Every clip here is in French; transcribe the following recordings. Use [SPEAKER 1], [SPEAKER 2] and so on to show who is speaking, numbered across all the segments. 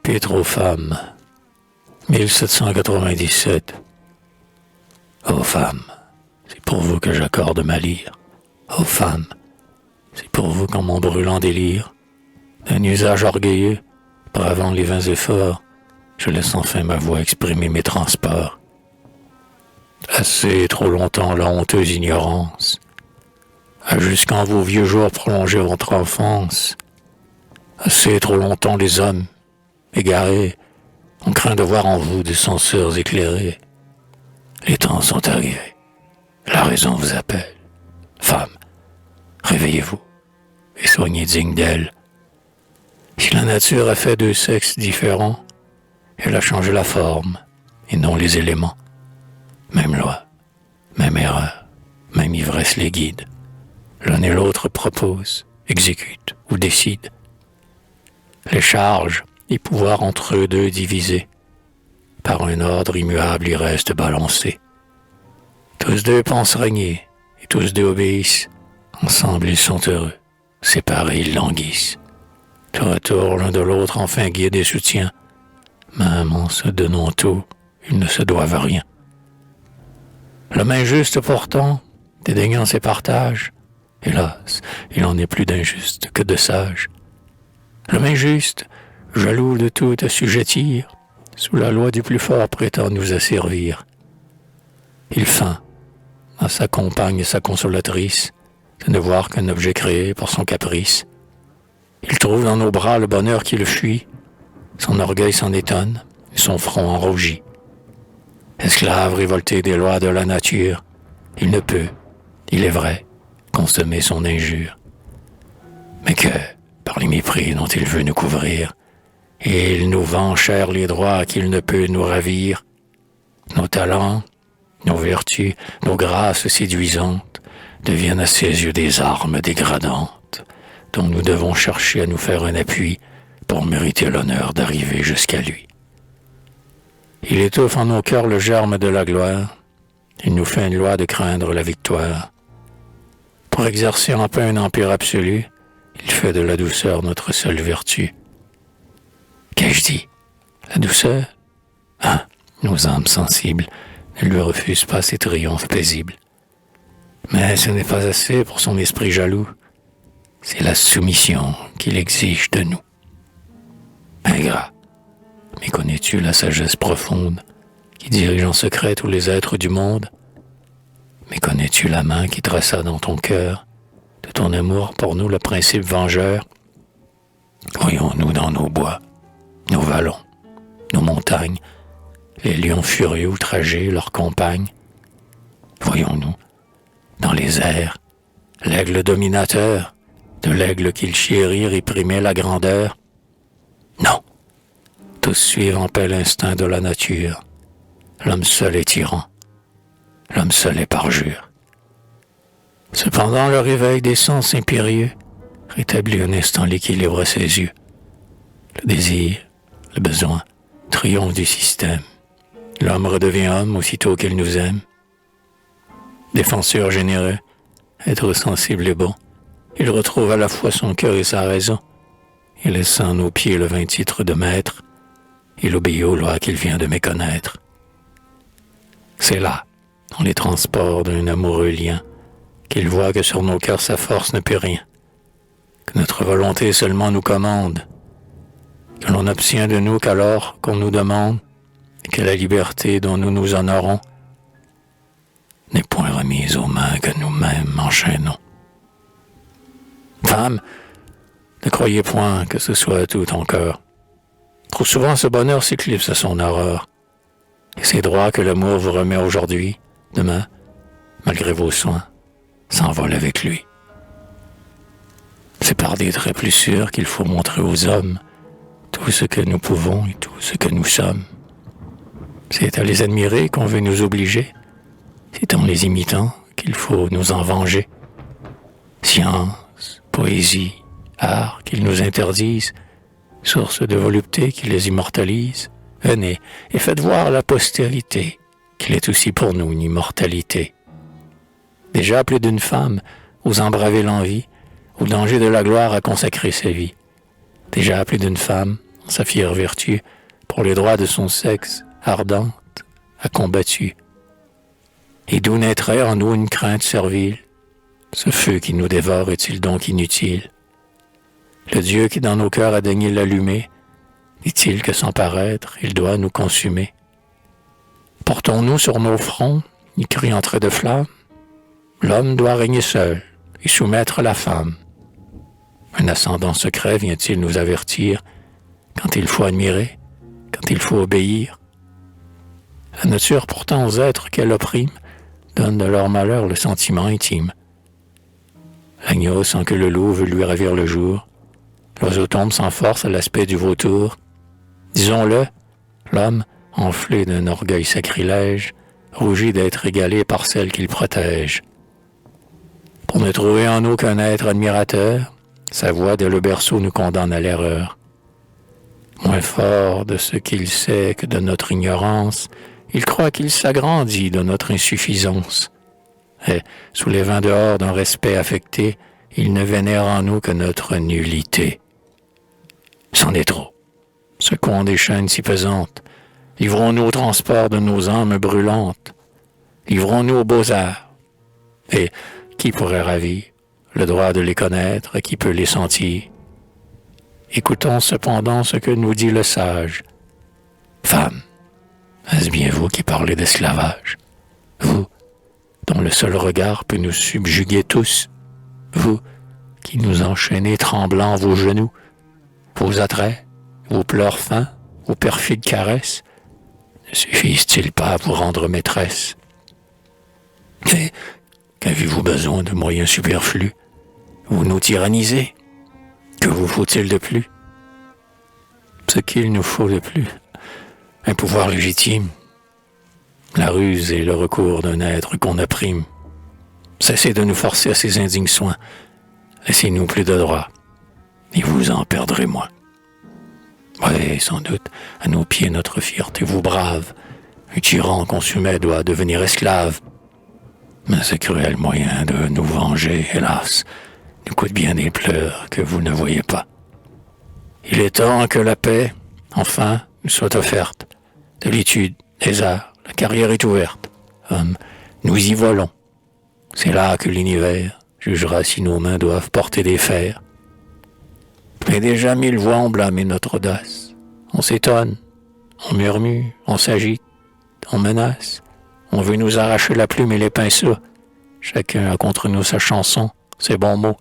[SPEAKER 1] Épître aux femmes, 1797. Ô femmes, c'est pour vous que j'accorde ma lyre. Ô femmes, c'est pour vous qu'en mon brûlant délire, d'un usage orgueilleux, bravant les vains efforts, je laisse enfin ma voix exprimer mes transports. Assez trop longtemps la honteuse ignorance a jusqu'en vos vieux jours prolongé votre enfance. Assez trop longtemps les hommes, égarés, ont craint de voir en vous des censeurs éclairés. Les temps sont arrivés. La raison vous appelle. Femmes, réveillez-vous et soignez digne d'elle. Si la nature a fait deux sexes différents, elle a changé la forme et non les éléments. Même loi, même erreur, même ivresse les guide. L'un et l'autre proposent, exécutent ou décident. Les charges et pouvoirs entre eux deux divisés. Par un ordre immuable, ils restent balancés. Tous deux pensent régner, et tous deux obéissent. Ensemble, ils sont heureux. Séparés, ils languissent. Tour à tour, l'un de l'autre, enfin guide et soutient. Même en se donnant tout, ils ne se doivent rien. L'homme injuste, pourtant, dédaignant ses partages, hélas, il en est plus d'injuste que de sage. L'homme injuste, jaloux de tout assujettir, sous la loi du plus fort prétend nous asservir. Il feint, à sa compagne et sa consolatrice, de ne voir qu'un objet créé pour son caprice. Il trouve dans nos bras le bonheur qui le fuit, son orgueil s'en étonne, et son front en rougit. Esclave révolté des lois de la nature, il ne peut, il est vrai, consommer son injure. Mais que, par les mépris dont il veut nous couvrir, il nous vend cher les droits qu'il ne peut nous ravir. Nos talents, nos vertus, nos grâces séduisantes deviennent à ses yeux des armes dégradantes, dont nous devons chercher à nous faire un appui pour mériter l'honneur d'arriver jusqu'à lui. Il étouffe en nos cœurs le germe de la gloire, il nous fait une loi de craindre la victoire. Pour exercer en paix un empire absolu, il fait de la douceur notre seule vertu. Qu'ai-je dit? La douceur? Ah, nos âmes sensibles ne lui refusent pas ses triomphes paisibles. Mais ce n'est pas assez pour son esprit jaloux. C'est la soumission qu'il exige de nous. Ingrat, mais connais-tu la sagesse profonde qui dirige en secret tous les êtres du monde? Mais connais-tu la main qui traça dans ton cœur de ton amour pour nous le principe vengeur? Voyons-nous dans nos bois, nos vallons, nos montagnes, les lions furieux outragés, leurs compagnes. Voyons-nous, dans les airs, l'aigle dominateur, de l'aigle qu'il chérit réprimait la grandeur. Non, tous suivent en paix l'instinct de la nature. L'homme seul est tyran, l'homme seul est parjure. Cependant, le réveil des sens impérieux rétablit un instant l'équilibre à ses yeux. Le désir, le besoin, triomphe du système. L'homme redevient homme aussitôt qu'il nous aime. Défenseur généreux, être sensible et bon, il retrouve à la fois son cœur et sa raison. Et laissant à nos pieds le vain titre de maître, il obéit aux lois qu'il vient de méconnaître. C'est là, dans les transports d'un amoureux lien, qu'il voit que sur nos cœurs sa force ne peut rien, que notre volonté seulement nous commande, que l'on n'obtient de nous qu'alors qu'on nous demande, et que la liberté dont nous nous honorons n'est point remise aux mains que nous-mêmes enchaînons. Femme, ne croyez point que ce soit tout encore. Trop souvent ce bonheur s'éclipse à son horreur, et ces droits que l'amour vous remet aujourd'hui, demain, malgré vos soins, s'envolent avec lui. C'est par des traits plus sûrs qu'il faut montrer aux hommes tout ce que nous pouvons et tout ce que nous sommes. C'est à les admirer qu'on veut nous obliger. C'est en les imitant qu'il faut nous en venger. Science, poésie, art qu'ils nous interdisent, source de volupté qui les immortalise. Venez et faites voir à la postérité qu'il est aussi pour nous une immortalité. Déjà plus d'une femme osant braver l'envie, au danger de la gloire à consacrer sa vie. Déjà plus d'une femme sa fière vertu, pour les droits de son sexe, ardente, a combattu. Et d'où naîtrait en nous une crainte servile? Ce feu qui nous dévore est-il donc inutile? Le Dieu qui dans nos cœurs a daigné l'allumer, dit-il que sans paraître, il doit nous consumer? Portons-nous sur nos fronts, écrit en traits de flamme, l'homme doit régner seul et soumettre la femme. Un ascendant secret vient-il nous avertir quand il faut admirer, quand il faut obéir? La nature pourtant aux êtres qu'elle opprime donne de leur malheur le sentiment intime. L'agneau sent que le loup veut lui ravir le jour, l'oiseau tombe sans force à l'aspect du vautour. Disons-le, l'homme, enflé d'un orgueil sacrilège, rougit d'être égalé par celle qu'il protège. Pour ne trouver en nous qu'un être admirateur, sa voix dès le berceau nous condamne à l'erreur. Moins fort de ce qu'il sait que de notre ignorance, il croit qu'il s'agrandit de notre insuffisance. Et, sous les vents dehors d'un respect affecté, il ne vénère en nous que notre nullité. C'en est trop. Secouons des chaînes si pesantes. Livrons-nous au transport de nos âmes brûlantes. Livrons-nous aux beaux-arts. Et qui pourrait ravir le droit de les connaître, qui peut les sentir? Écoutons cependant ce que nous dit le sage. Femme, est-ce bien vous qui parlez d'esclavage? Vous, dont le seul regard peut nous subjuguer tous? Vous, qui nous enchaînez tremblants vos genoux, vos attraits, vos pleurs fins, vos perfides caresses, ne suffisent-ils pas à vous rendre maîtresse? Mais qu'avez-vous besoin de moyens superflus? Vous nous tyrannisez. Que vous faut-il de plus? Ce qu'il nous faut de plus, un pouvoir légitime, la ruse et le recours d'un être qu'on opprime. Cessez de nous forcer à ces indignes soins. Laissez-nous plus de droits, et vous en perdrez moins. Oui, sans doute, à nos pieds notre fierté vous brave. Un tyran consumé doit devenir esclave. Mais ce cruel moyen de nous venger, hélas, nous coûte bien des pleurs que vous ne voyez pas. Il est temps que la paix, enfin, nous soit offerte. De l'étude, des arts, la carrière est ouverte. Nous y volons. C'est là que l'univers jugera si nos mains doivent porter des fers. Mais déjà 1000 voix ont blâmé notre audace. On s'étonne, on murmure, on s'agite, on menace. On veut nous arracher la plume et les pinceaux. Chacun a contre nous sa chanson, ses bons mots.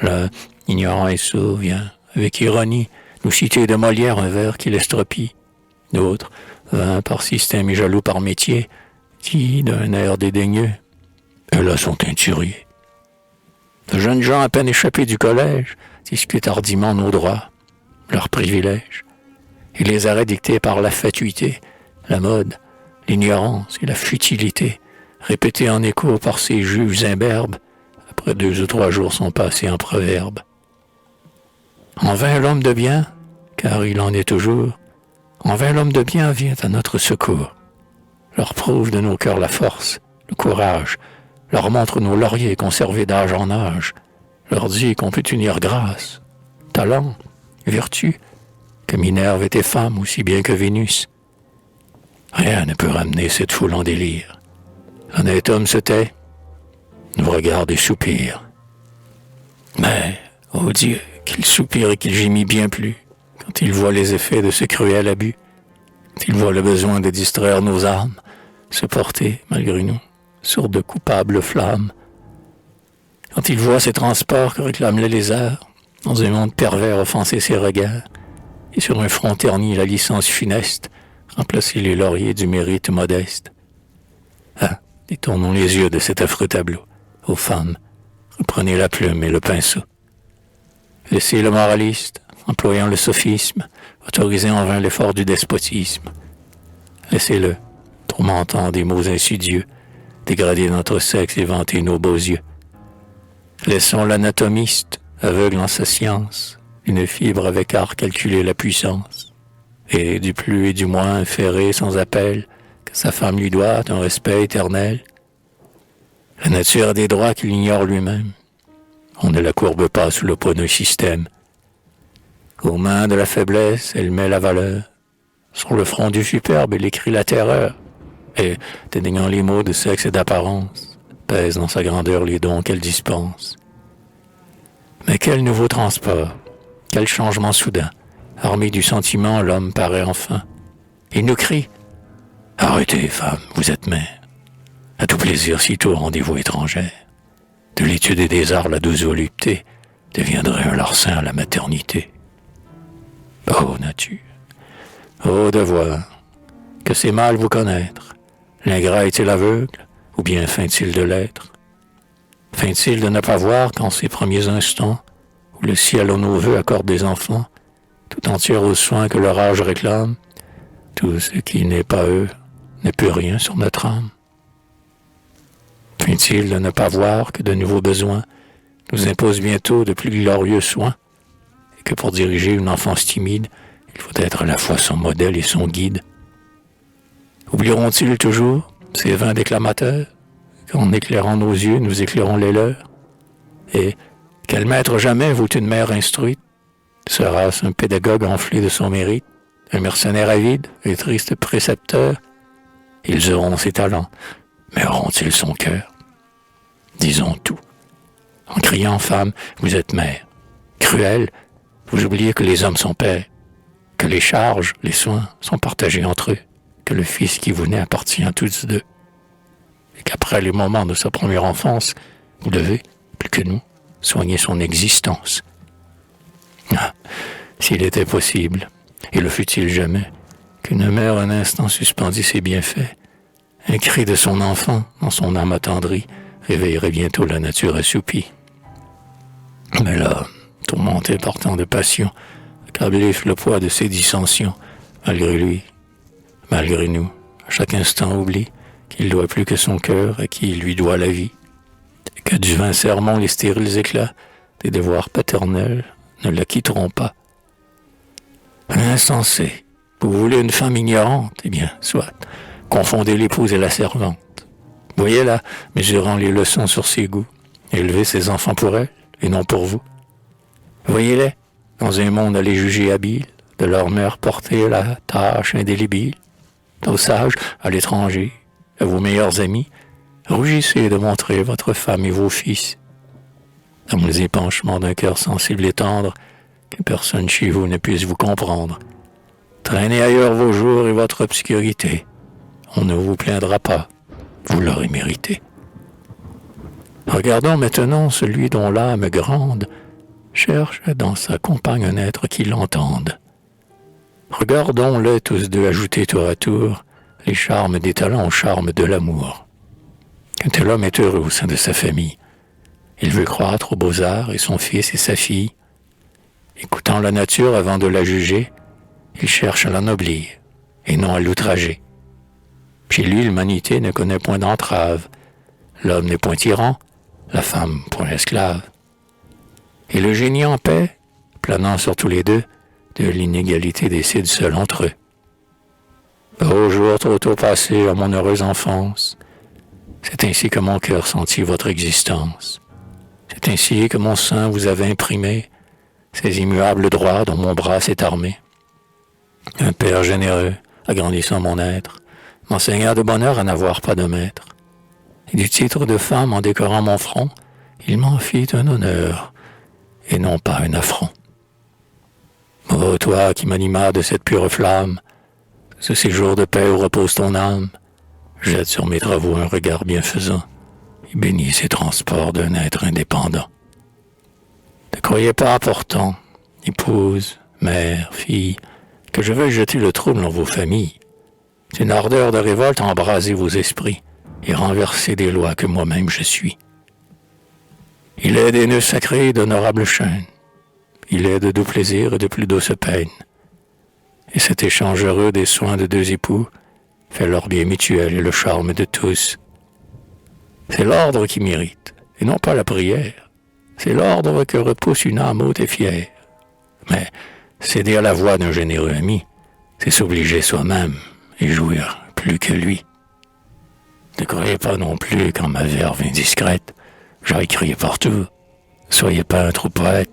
[SPEAKER 1] L'un, ignorant et sourd, vient, avec ironie, nous citer de Molière un vers qui l'estropie. D'autres, vains par système et jaloux par métier, qui, d'un air dédaigneux, eux-là sont injuriés. De jeunes gens à peine échappés du collège discutent hardiment nos droits, leurs privilèges, et les arrêts dictés par la fatuité, la mode, l'ignorance et la futilité, répétés en écho par ces juges imberbes, après 2 ou 3 jours sont passés en proverbes. En vain l'homme de bien, car il en est toujours, en vain l'homme de bien vient à notre secours, leur prouve de nos cœurs la force, le courage, leur montre nos lauriers conservés d'âge en âge, leur dit qu'on peut unir grâce, talent, vertu, que Minerve était femme aussi bien que Vénus. Rien ne peut ramener cette foule en délire. L'honnête homme se tait, nous regarde et soupire. Mais, ô Dieu, qu'il soupire et qu'il gémit bien plus quand il voit les effets de ce cruel abus, quand il voit le besoin de distraire nos âmes, se porter, malgré nous, sur de coupables flammes. Quand il voit ces transports que réclament les lézards, dans un monde pervers offenser ses regards, et sur un front terni la licence funeste, remplacer les lauriers du mérite modeste. Ah, détournons les yeux de cet affreux tableau. Ô femmes, reprenez la plume et le pinceau. Laissez le moraliste, employant le sophisme, autoriser en vain l'effort du despotisme. Laissez-le, tourmentant des mots insidieux, dégrader notre sexe et vanter nos beaux yeux. Laissons l'anatomiste, aveugle en sa science, une fibre avec art calculer la puissance, et du plus et du moins inférer sans appel que sa femme lui doit un respect éternel. La nature a des droits qu'il ignore lui-même. On ne la courbe pas sous le poids d'un système. Aux mains de la faiblesse, elle met la valeur. Sur le front du superbe, elle écrit la terreur. Et, dédaignant les mots de sexe et d'apparence, pèse dans sa grandeur les dons qu'elle dispense. Mais quel nouveau transport, quel changement soudain. Armé du sentiment, l'homme paraît enfin. Il nous crie « Arrêtez, femme, vous êtes mère. À tout plaisir, sitôt rendez-vous étrangère. De l'étude et des arts, la douce volupté deviendrait un larcin à la maternité. Ô nature, ô devoir, que c'est mal vous connaître. L'ingrat est-il aveugle, ou bien feint-il de l'être? Feint-il de ne pas voir qu'en ces premiers instants, où le ciel aux nos voeux accorde des enfants, tout entière aux soins que leur âge réclame, tout ce qui n'est pas eux n'est plus rien sur notre âme? Feint-il de ne pas voir que de nouveaux besoins nous imposent bientôt de plus glorieux soins, et que pour diriger une enfance timide, il faut être à la fois son modèle et son guide? Oublieront-ils toujours ces vains déclamateurs, qu'en éclairant nos yeux, nous éclairons les leurs? Et quel maître jamais vaut une mère instruite? Sera-ce un pédagogue enflé de son mérite, un mercenaire avide, un triste précepteur? Ils auront ses talents, mais auront-ils son cœur? Disons tout. En criant, femme, vous êtes mère. Cruelle, vous oubliez que les hommes sont pères, que les charges, les soins sont partagés entre eux, que le fils qui vous naît appartient à tous deux, et qu'après les moments de sa première enfance, vous devez, plus que nous, soigner son existence. Ah, s'il était possible, et le fut-il jamais, qu'une mère un instant suspendit ses bienfaits, un cri de son enfant, dans son âme attendrie, réveillerait bientôt la nature assoupie. Mais là, tourmenté par tant de passion, accablé sous le poids de ses dissensions, malgré lui, malgré nous, à chaque instant oublie qu'il doit plus que son cœur à qui il lui doit la vie, et que du vain sermon les stériles éclats des devoirs paternels ne la quitteront pas. Insensé, vous voulez une femme ignorante, eh bien, soit, confondez l'épouse et la servante. Voyez-la, mesurant les leçons sur ses goûts, élever ses enfants pour elle, et non pour vous. Voyez-les, dans un monde à les juger habiles, de leur mère porter la tâche indélébile. Aux sages, à l'étranger, à vos meilleurs amis, rougissez de montrer votre femme et vos fils. Dans les épanchements d'un cœur sensible et tendre, que personne chez vous ne puisse vous comprendre. Traînez ailleurs vos jours et votre obscurité. On ne vous plaindra pas, vous l'aurez mérité. Regardons maintenant celui dont l'âme grande cherche dans sa compagne un être qui l'entende. Regardons-les tous deux ajouter tour à tour les charmes des talents aux charmes de l'amour. Un tel homme est heureux au sein de sa famille. Il veut croître aux beaux-arts et son fils et sa fille. Écoutant la nature avant de la juger, il cherche à l'ennoblir et non à l'outrager. Chez lui, l'humanité ne connaît point d'entrave. L'homme n'est point tyran, la femme point esclave. Et le génie en paix, planant sur tous les deux, de l'inégalité décide seul entre eux. Ô jour trop tôt passé à mon heureuse enfance, c'est ainsi que mon cœur sentit votre existence. C'est ainsi que mon sein vous avait imprimé ces immuables droits dont mon bras s'est armé. Un père généreux, agrandissant mon être, m'enseigna de bonheur à n'avoir pas de maître. Et du titre de femme en décorant mon front, il m'en fit un honneur, et non pas un affront. Ô toi qui m'animas de cette pure flamme, ce séjour de paix où repose ton âme, jette sur mes travaux un regard bienfaisant, et bénis ces transports d'un être indépendant. Ne croyez pas important, épouse, mère, fille, que je veuille jeter le trouble en vos familles. Une ardeur de révolte a embrasé vos esprits et renversé des lois que moi-même je suis. Il est des nœuds sacrés et d'honorables chaînes. Il est de doux plaisirs et de plus douces peines. Et cet échange heureux des soins de deux époux fait leur bien mutuel et le charme de tous. C'est l'ordre qui mérite, et non pas la prière. C'est l'ordre que repousse une âme haute et fière. Mais céder à la voix d'un généreux ami, c'est s'obliger soi-même et jouir plus que lui. Ne croyez pas non plus qu'en ma verve indiscrète, j'aille crier partout. Soyez peintre ou poète.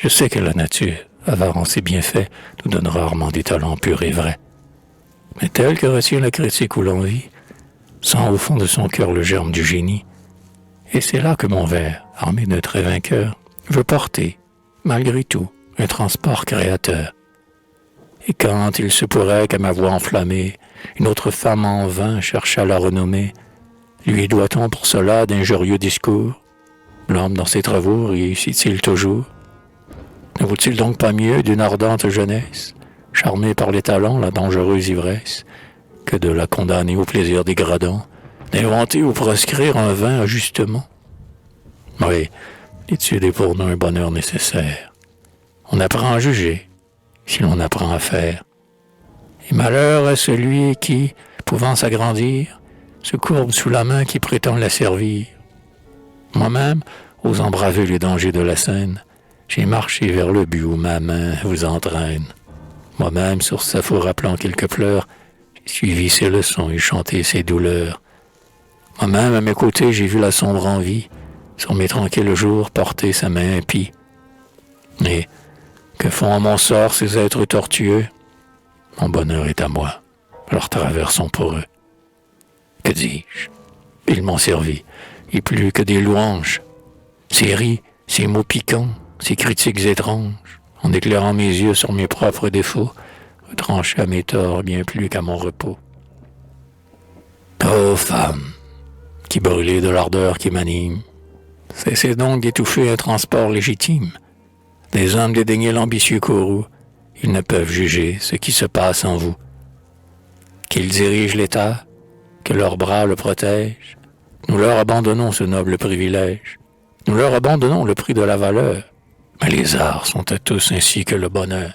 [SPEAKER 1] Je sais que la nature avare et bienfaits, nous donne rarement des talents purs et vrais. Mais tel que retient la critique ou l'envie, sent au fond de son cœur le germe du génie. Et c'est là que mon vers, armé d'un trait vainqueur, veut porter, malgré tout, un transport créateur. Et quand il se pourrait qu'à ma voix enflammée, une autre femme en vain cherche à la renommer, lui doit-on pour cela d'injurieux discours? L'homme dans ses travaux réussit-il toujours? Ne vaut-il donc pas mieux d'une ardente jeunesse, charmée par les talents, la dangereuse ivresse, que de la condamner au plaisir dégradant, d'inventer ou proscrire un vain ajustement? Oui, l'étude est pour nous un bonheur nécessaire. On apprend à juger, si l'on apprend à faire. Et malheur à celui qui, pouvant s'agrandir, se courbe sous la main qui prétend la servir. Moi-même, osant braver les dangers de la scène, j'ai marché vers le but où ma main vous entraîne. Moi-même, sur sa four rappelant quelques pleurs, j'ai suivi ses leçons et chanté ses douleurs. Moi-même, à mes côtés, j'ai vu la sombre envie, sur mes tranquilles jours, porter sa main impie. Et que font à mon sort ces êtres tortueux? Mon bonheur est à moi, leurs travers sont pour eux. Que dis-je? Ils m'ont servi, et plus que des louanges. Ces ris, ces mots piquants, ces critiques étranges, en éclairant mes yeux sur mes propres défauts, retranchaient à mes torts bien plus qu'à mon repos. Ô femme, qui brûlez de l'ardeur qui m'anime, cessez donc d'étouffer un transport légitime. Les hommes dédaignez l'ambitieux courroux, ils ne peuvent juger ce qui se passe en vous. Qu'ils dirigent l'État, que leurs bras le protègent, nous leur abandonnons ce noble privilège. Nous leur abandonnons le prix de la valeur, mais les arts sont à tous ainsi que le bonheur.